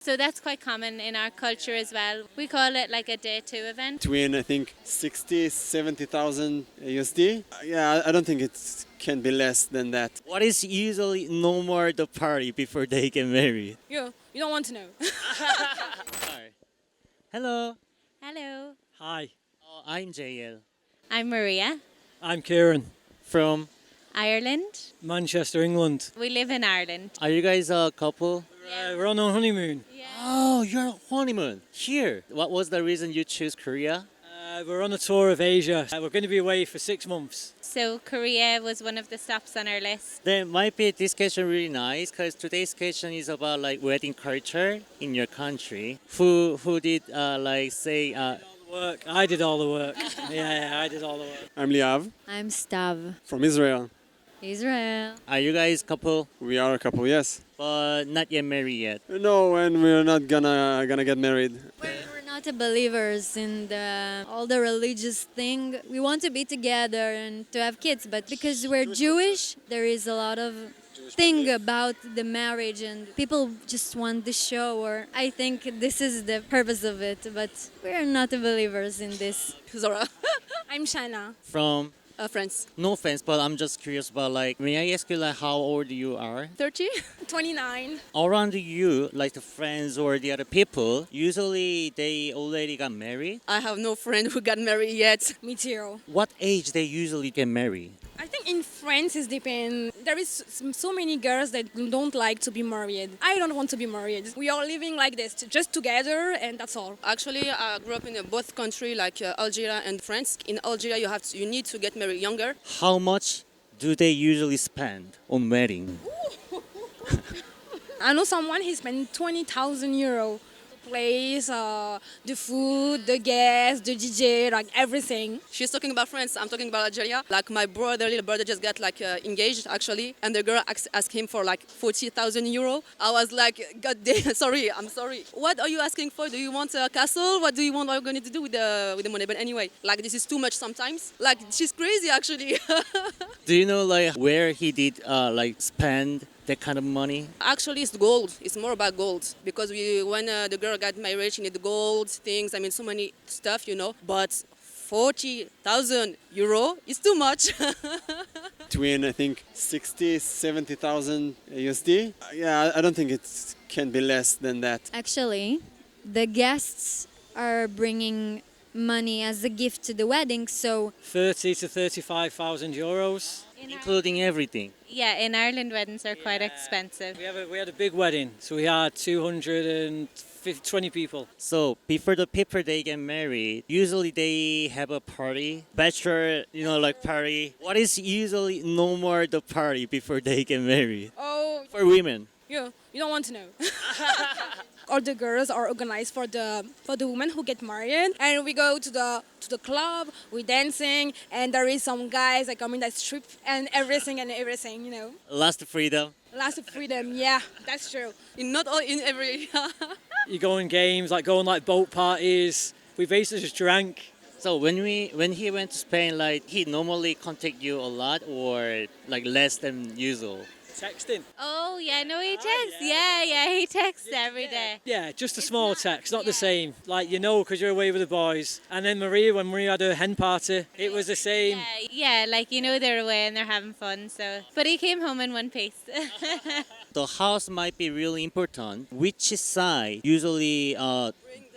So that's quite common in our culture as well. We call it like a day two event. Between I think 60,000-70,000 USD. Yeah, I don't think it can be less than that. What is usually no more the party before they get married? You don't want to know. Hi. Hello. Hello. Hi, I'm JL I'm Maria, I'm Kieran, from. Ireland. Manchester, England. We live in Ireland. Are you guys a couple? We're on our honeymoon. Oh, you're honeymoon here. What was the reason you choose Korea? We're on a tour of Asia. We're going to be away for 6 months. So Korea was one of the stops on our list. There might be this question really nice because today's question is about like wedding culture in your country. Who did say Work. I did all the work. I did all the work. I'm Liav I'm Stav. from Israel. Israel. are you guys couple We are a couple, yes. but not yet married yet? No, and we're not gonna get married. We're not believers in all the religious thing. We want to be together and to have kids, but because we're Jewish, there is a lot of thing about the marriage and people just want the show, or I think this is the purpose of it, but we're not believers in this. Zora. I'm Shana. From France. no offense, but I'm just curious about like may I ask you like how old you are? 30? 29. Around you, like the friends or the other people, usually they already got married. I have no friend who got married yet. Me too. What age they usually get married? I think in France it depends. There is so many girls that don't like to be married. I don't want to be married. We are living like this, just together, and that's all. Actually, I grew up in both countries, like Algeria and France. In Algeria, you need to get married younger. How much do they usually spend on wedding? I know someone, he spent 20,000 euro. Place, the food, the gas, the DJ, like everything. She's talking about France. I'm talking about Algeria. Like my little brother just got like engaged actually, and the girl asked him for like 40,000 euro. I was like, God damn, I'm sorry. What are you asking for? Do you want a castle? What do you want? What are you going to do with the money? But anyway, like this is too much sometimes. Like she's crazy actually. Do you know like where he did spend that kind of money? Actually, it's gold. It's more about gold because when the girl got married, she needed gold things. I mean, so many stuff, you know. But 40,000 euro is too much. Between I think 60,000-70,000 USD. Yeah, I don't think it can be less than that. Actually, the guests are bringing money as a gift to the wedding, so 30 to 35,000 euros. Including everything. Yeah, in Ireland weddings are quite expensive. We had a big wedding, so we had 220 people. So before the people they get married, usually they have a party, bachelor, party. What is usually no more the party before they get married Oh, for women? you don't want to know. All the girls are organized for the women who get married, and we go to the club, we dancing, and there is some guys that come in that strip and everything, you know. Last freedom. Lots of freedom, yeah, that's true. Not all in every. You go in games, go on boat parties. We basically just drank. So when he went to Spain, he normally contact you a lot or less than usual? Texting. Oh, yeah, no, he texts. Yeah, he texts every day. Yeah, just a small text, not the same. Because you're away with the boys. And then when Maria had her hen party, it was the same. Yeah, they're away and they're having fun. So, but he came home in one piece. The house might be really important. Which side usually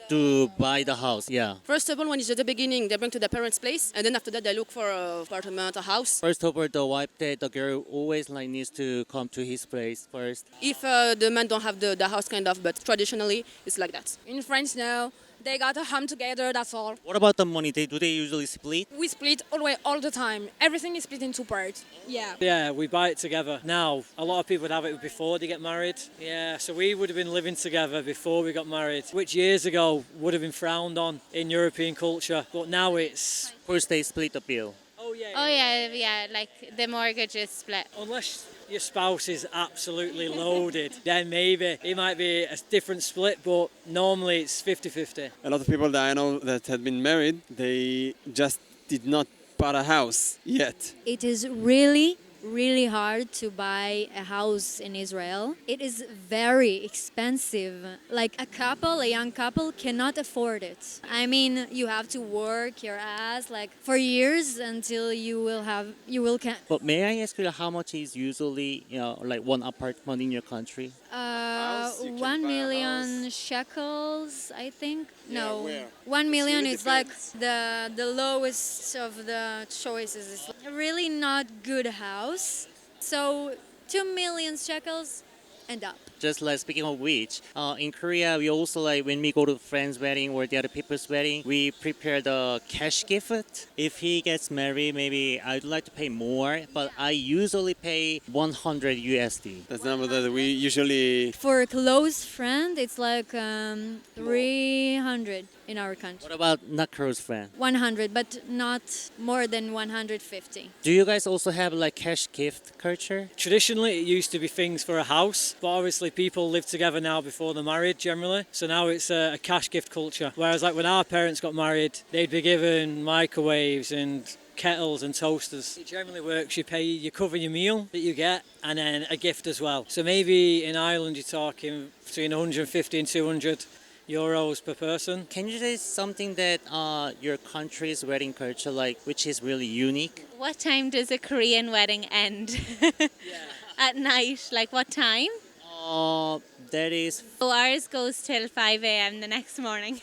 to buy the house? Yeah. First of all, when it's at the beginning, they bring to the parents' place, and then after that, they look for an apartment, a house. First of all, the girl always needs to come to his place first. If the man don't have the house, kind of, but traditionally, it's like that. In France now, they got a home together, that's all. What about the money? Do they usually split? We split all the time. Everything is split in two parts. Yeah. Yeah, we buy it together. Now, a lot of people would have it before they get married. Yeah, so we would have been living together before we got married, which years ago would have been frowned on in European culture. But now it's... First they split the bill. Oh, yeah. Oh, yeah, the mortgage is split. Unless your spouse is absolutely loaded, then maybe it might be a different split, but normally it's 50-50. A lot of people that I know that had been married, they just did not buy a house yet. it is really really hard to buy a house in Israel. It is very expensive. Like a young couple cannot afford it. I mean, you have to work your ass like for years until But may I ask you how much is usually, like one apartment in your country? House, you can 1 buy a million shekels, I think. Yeah, No, where? 1 million really is like depends. the lowest of the choices. It's a really not good house. So 2 million shekels and up. Just like speaking of which, in Korea, we also like when we go to friend's wedding or the other people's wedding, we prepare the cash gift. If he gets married, maybe I'd like to pay more, but I usually pay 100 USD. That's the number that we usually. For a close friend, it's like 300 in our country. What about not close friend? 100, but not more than 150. Do you guys also have like cash gift culture? Traditionally, it used to be things for a house, but obviously people live together now before they're married generally. So now it's a cash gift culture. Whereas like when our parents got married, they'd be given microwaves and kettles and toasters. It generally works. You cover your meal that you get and then a gift as well. So maybe in Ireland you're talking between 150 and 200 euros per person. Can you say something that your country's wedding culture like, which is really unique? What time does a Korean wedding end? At night, like what time? That is So ours goes till 5 a.m. the next morning.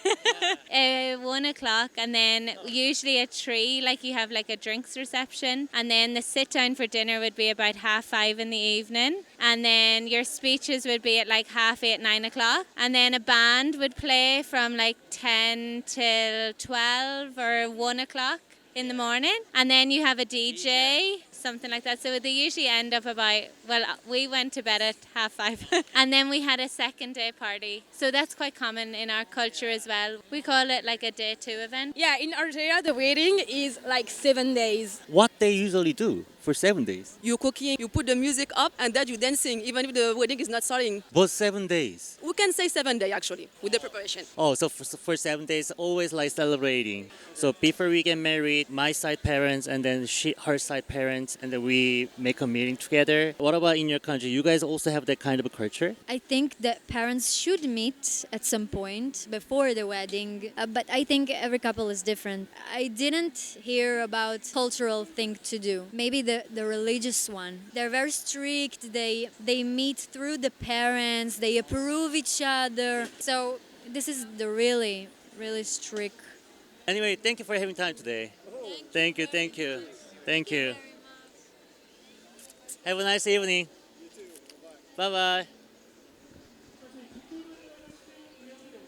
1 o'clock, and then usually at 3, like you have like a drinks reception, and then the sit down for dinner would be about 5:30 in the evening, and then your speeches would be at like 8:30, 9 o'clock, and then a band would play from like 10 till 12 or 1 o'clock in the morning, and then you have a DJ. Something like that. So they usually end up about, well, we went to bed at 5:30 and then we had a second day party. So that's quite common in our culture as well. We call it like a day 2 event. Yeah, in Algeria, the wedding is like 7 days. what they usually do for 7 days. You cooking, you put the music up, and then you dancing, even if the wedding is not starting. But 7 days. We can say 7 days actually with the preparation. Oh, so for 7 days, always like celebrating. So before we get married, my side parents and then her side parents, and then we make a meeting together. What about in your country? You guys also have that kind of a culture? I think that parents should meet at some point before the wedding, but I think every couple is different. I didn't hear about cultural thing to do. Maybe the religious one. They're very strict. They meet through the parents. They approve each other. So this is the really, really strict. Anyway, thank you for having time today. Thank you. Have a nice evening. Bye-bye.